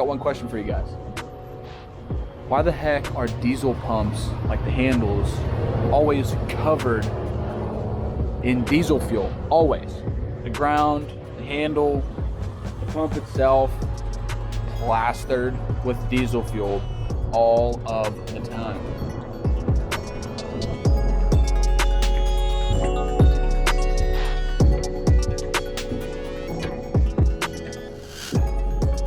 One question for you guys. Why the heck are diesel pumps, like the handles, always covered in diesel fuel? Always. The ground, the handle, the pump itself, plastered with diesel fuel all of the time.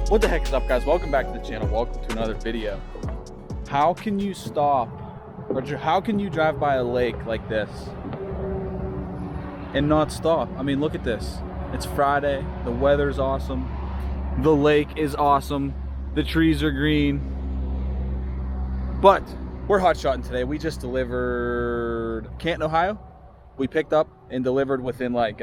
What the heck is up, guys? Welcome back to the channel. Welcome to another video. How can you stop, or how can you drive by a lake like this and not stop? I mean, look at this. It's Friday. The weather's awesome. The lake is awesome. The trees are green. But we're hotshotting today. We just delivered Canton, Ohio. We picked up and delivered within like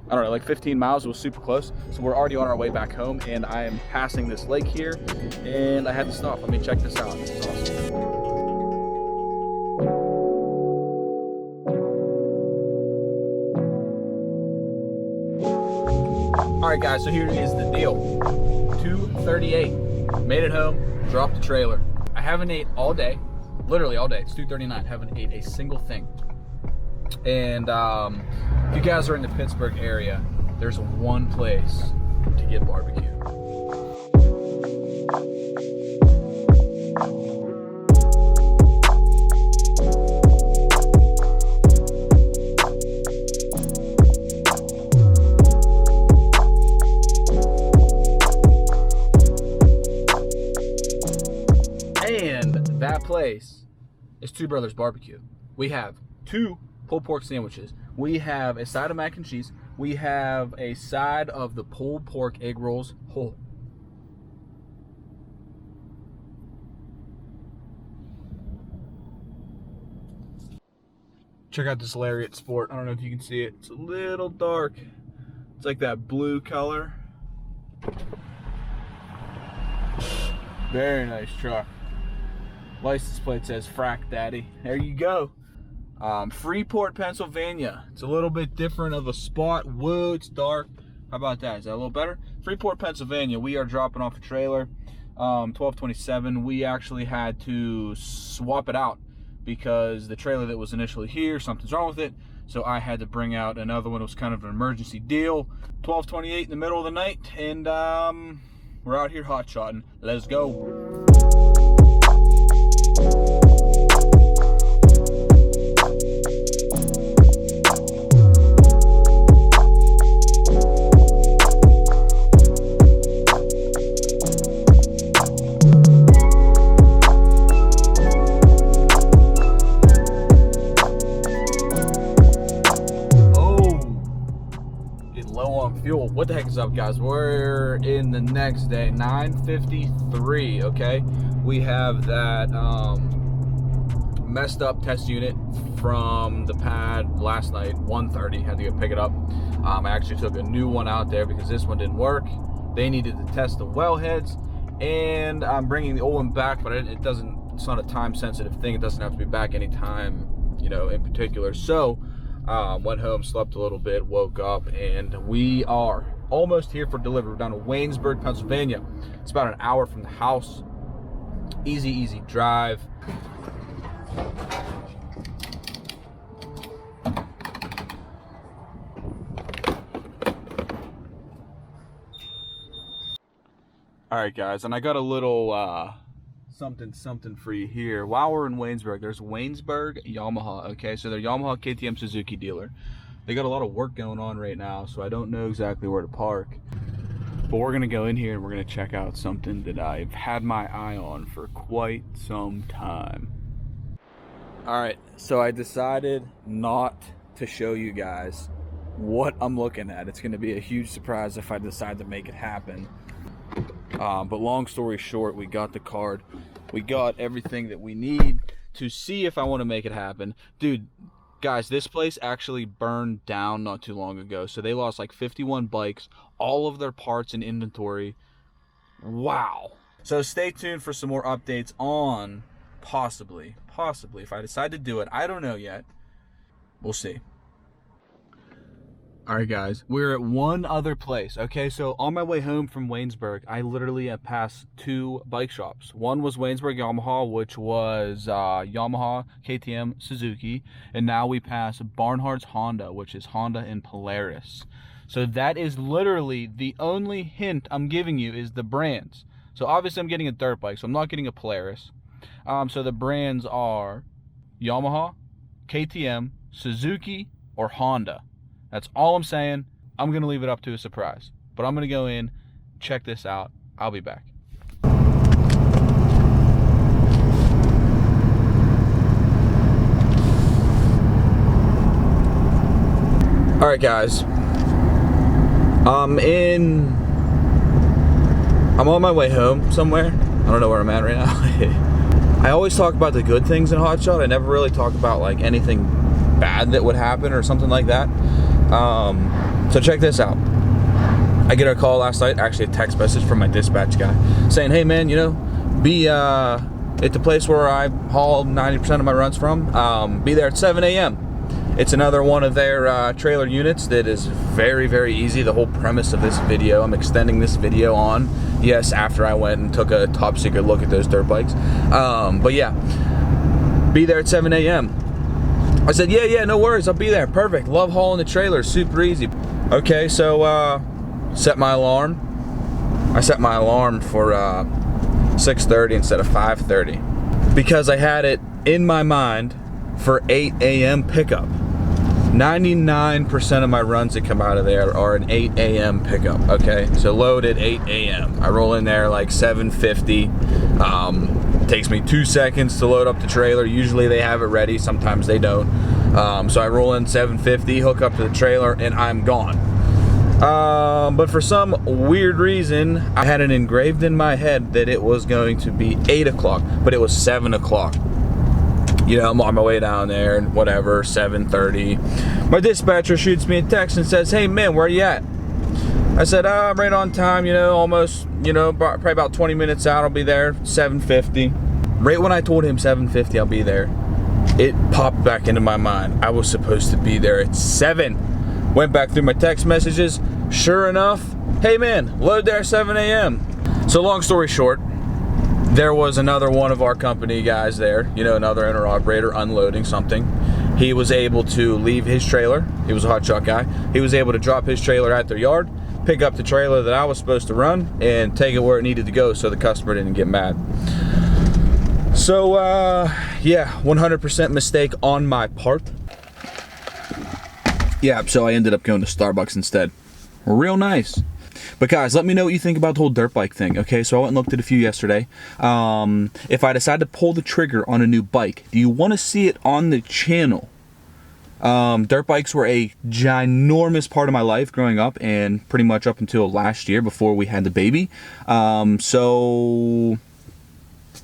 I don't know, like 15 miles. It was super close. So we're already on our way back home, and I am passing this lake here, and I had to stop. Let me check this out. This is awesome. All right, guys, so here is the deal. 2:38, made it home, dropped the trailer. I haven't ate all day, literally all day. It's 2:39, haven't ate a single thing. And if you guys are in the Pittsburgh area, there's one place to get barbecue. And that place is Two Brothers Barbecue. We have two pulled pork sandwiches. We have a side of mac and cheese. We have a side of the pulled pork egg rolls. Oh. Check out this Lariat Sport. I don't know if you can see it. It's a little dark. It's like that blue color. Very nice truck. License plate says Frack Daddy. There you go. Freeport, Pennsylvania. It's a little bit different of a spot. Whoa, it's dark. How about that? Is that a little better? Freeport, Pennsylvania. We are dropping off a trailer. 1227. We actually had to swap it out because the trailer that was initially here, something's wrong with it. So I had to bring out another one. It was kind of an emergency deal. 1228 in the middle of the night, and we're out here hotshotting. Let's go. Fuel. What the heck is up, guys? We're in the next day, 9:53. Okay, we have that messed up test unit from the pad last night, 1:30. Had to go pick it up. I actually took a new one out there because this one didn't work. They needed to test the well heads, and I'm bringing the old one back, but it doesn't. It's not a time sensitive thing. It doesn't have to be back anytime, you know, in particular. So went home, slept a little bit, woke up, and we are almost here for delivery. We're down to Waynesburg, Pennsylvania. It's about an hour from the house. Easy drive. All right, guys, and I got a little something for you here. While we're in Waynesburg, there's Waynesburg Yamaha. Okay, so they're Yamaha KTM Suzuki dealer. They got a lot of work going on right now, so I don't know exactly where to park. But we're gonna go in here and we're gonna check out something that I've had my eye on for quite some time. All right, so I decided not to show you guys what I'm looking at. It's gonna be a huge surprise if I decide to make it happen. But long story short, we got the card. We got everything that we need to see if I want to make it happen. Dude, Guys, this place actually burned down not too long ago. So they lost like 51 bikes, all of their parts and inventory. Wow. So stay tuned for some more updates on possibly, if I decide to do it. I don't know yet. We'll see. All right, guys, we're at one other place. Okay, so on my way home from Waynesburg, I literally have passed 2 bike shops. One was Waynesburg Yamaha, which was Yamaha, KTM, Suzuki, and now we pass Barnhart's Honda, which is Honda and Polaris. So that is literally the only hint I'm giving you is the brands. So obviously I'm getting a dirt bike, so I'm not getting a Polaris. So the brands are Yamaha, KTM, Suzuki, or Honda. That's all I'm saying. I'm going to leave it up to a surprise. But I'm going to go in, check this out. I'll be back. All right, guys. I'm on my way home somewhere. I don't know where I'm at right now. I always talk about the good things in Hotshot. I never really talk about like anything bad that would happen or something like that. So check this out. I get a call last night, actually a text message from my dispatch guy saying, hey man, you know, be at the place where I haul 90% of my runs from, be there at 7 a.m. It's another one of their trailer units that is very, very easy. The whole premise of this video, I'm extending this video on, yes, after I went and took a top secret look at those dirt bikes. But yeah, be there at 7 a.m. I said, yeah, no worries, I'll be there. Perfect. Love hauling the trailer, super easy. Okay, so set my alarm. I set my alarm for 6:30 instead of 5:30 because I had it in my mind for 8 a.m. pickup. 99% of my runs that come out of there are an 8 a.m. pickup, okay? So load at 8 a.m. I roll in there like 7:50. Takes me 2 seconds to load up the trailer. Usually they have it ready, sometimes they don't. So I roll in 7:50, hook up to the trailer, and I'm gone. But for some weird reason, I had it engraved in my head that it was going to be 8 o'clock, but it was 7 o'clock. You know, I'm on my way down there and whatever, 7:30. My dispatcher shoots me a text and says, hey man, where are you at? I said, I'm right on time, you know, almost, you know, probably about 20 minutes out, I'll be there, 7:50. Right when I told him 7:50 I'll be there, it popped back into my mind. I was supposed to be there at 7. Went back through my text messages, sure enough, hey man, load there 7 a.m. So long story short, there was another one of our company guys there, you know, another owner operator unloading something. He was able to leave his trailer. He was a Hotshot guy. He was able to drop his trailer at their yard, pick up the trailer that I was supposed to run, and take it where it needed to go so the customer didn't get mad. So, yeah, 100% mistake on my part. Yeah, so I ended up going to Starbucks instead. Real nice. But guys, let me know what you think about the whole dirt bike thing, okay? So I went and looked at a few yesterday. If I decide to pull the trigger on a new bike, do you want to see it on the channel? Dirt bikes were a ginormous part of my life growing up and pretty much up until last year before we had the baby. So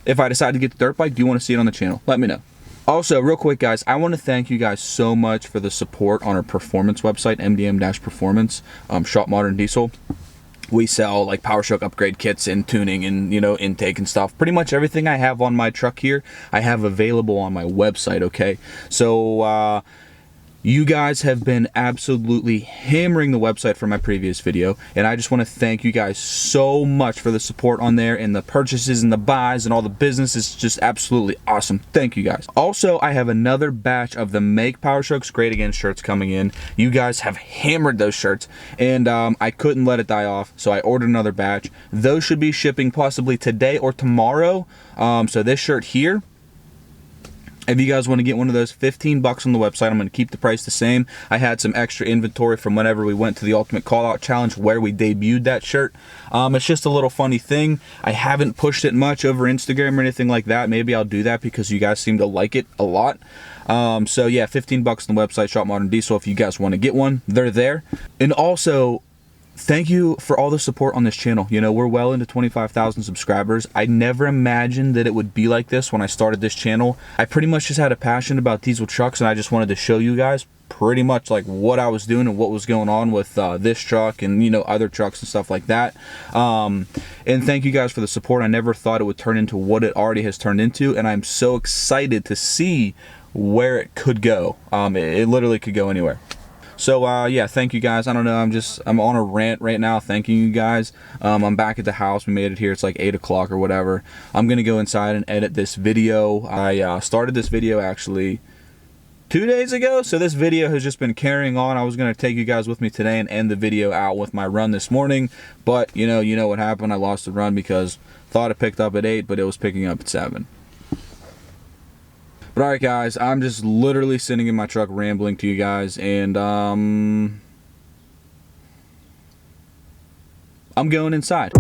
if I decide to get the dirt bike, do you want to see it on the channel? Let me know. Also, real quick guys, I want to thank you guys so much for the support on our performance website, MDM-Performance, Shop Modern Diesel. We sell like POWERSTROKE upgrade kits and tuning and, you know, intake and stuff. Pretty much everything I have on my truck here, I have available on my website, okay? So, you guys have been absolutely hammering the website for my previous video, and I just want to thank you guys so much for the support on there and the purchases and the buys and all the business. Is just absolutely awesome. Thank you guys. Also, I have another batch of the Make POWERSTROKEs Great Again shirts coming in. You guys have hammered those shirts, and I couldn't let it die off, so I ordered another batch. Those should be shipping possibly today or tomorrow. So this shirt here, if you guys want to get one of those, 15 bucks on the website. I'm going to keep the price the same. I had some extra inventory from whenever we went to the Ultimate Callout Challenge where we debuted that shirt. It's just a little funny thing. I haven't pushed it much over Instagram or anything like that. Maybe I'll do that because you guys seem to like it a lot. So yeah, 15 bucks on the website, Shop Modern Diesel. If you guys want to get one, they're there. And also, thank you for all the support on this channel. You know, we're well into 25,000 subscribers. I never imagined that it would be like this when I started this channel. I pretty much just had a passion about diesel trucks, and I just wanted to show you guys pretty much like what I was doing and what was going on with this truck and, you know, other trucks and stuff like that. And thank you guys for the support. I never thought it would turn into what it already has turned into, and I'm so excited to see where it could go. It literally could go anywhere. So yeah, thank you guys. I don't know, I'm on a rant right now thanking you guys. I'm back at the house. We made it here. It's like 8 o'clock or whatever. I'm gonna go inside and edit this video. I started this video actually 2 days ago, so this video has just been carrying on. I was gonna take you guys with me today and end the video out with my run this morning, but you know what happened. I lost the run because thought it picked up at 8, but it was picking up at 7. But alright guys, I'm just literally sitting in my truck rambling to you guys, and I'm going inside.